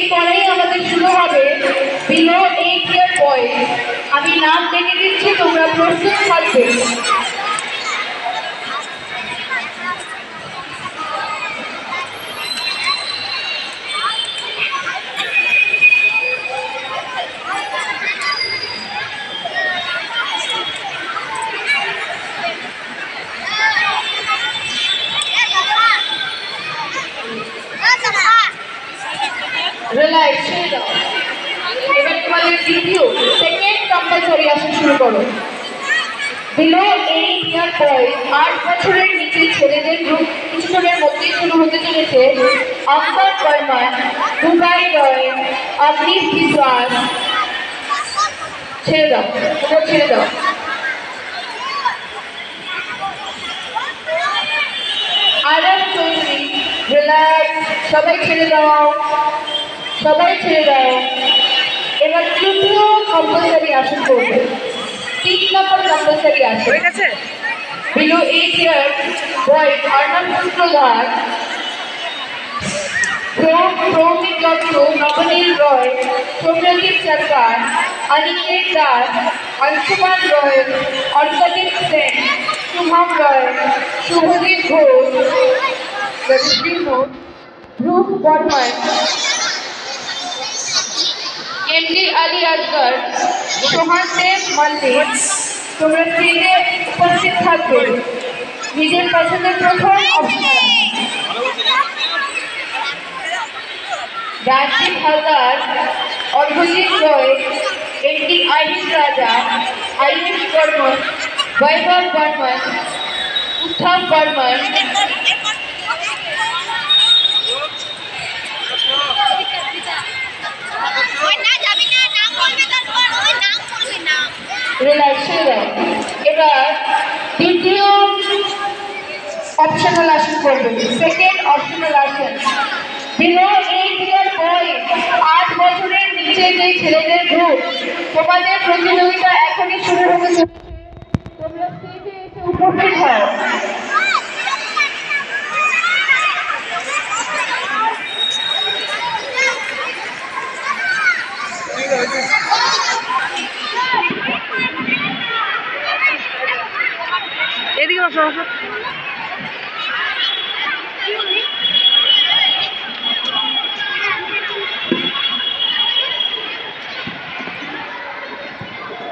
এরপরেই আমাদের শুরু হবে বিলো 8 ইয়ার বয়েজ। আমি নাম ডেকে দিচ্ছি, তোমরা প্রস্তুত থাকবে। রিল্যাক্স হয়ে যাও। এবার তোমাদের দ্বিতীয় সেকেন্ড কম্পালসরি আসন শুরু করো। বিলো 8 ইয়ার বয়েজ 8 বছরের নিচে ছেলেদের গ্রুপ কিছুক্ষণের মধ্যেই শুরু হতে চলেছে। অঙ্কন বর্মন, দুবাই রয়, অগ্নিশ বিশ্বাস। ছেড়ে দাও, তোমরা ছেড়ে দাও। আরব চৌধুরী, রিল্যাক্স, সবাই ছেড়ে দাও, সবাই ছেড়ে দাও। এবার তৃতীয় কম্পালসারি আসন করবে। 3 নম্বর কম্পালসারি আসন বিলো 8 ইয়ার বয়েজ অর্ণব সূত্রধার, প্রৌমিক দত্ত, নবনীল রয়, সৌম্যদীপ সরকার, অনিকেত দাস, অংশুমান রয়, অর্কদীপ সেন, শুভম রয়, শুভদীপ ঘোষ, ধ্রুব বর্মন, এমডি আলী আসগর, সোহান দেব মল্লিক। তোমরা স্ক্রিনে উপস্থিত থাকবে। নিজের পছন্দের প্রথম অপশন রাজদীপ হালদার, অর্ঘজিৎ রয়, এমডি আইরিন রাজা, আইরিশ বর্মন, বৈভব বর্মন, উত্থম বর্মন। এবার দ্বিতীয় অপশনাল আসন করবে। সেকেন্ড অপশনাল আসন বিলো 8 ইয়ার বয়েজ 8 বছরের নিচে যে ছেলেদের গ্রুপ। তোমাদের প্রতিযোগিতা এখনই শুরু হতে চলেছে। তোমরা স্টেজে এসে উপস্থিত হও। এদিকে বসো।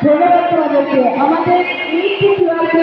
ধন্যবাদ তোমাদেরকে। আমাদের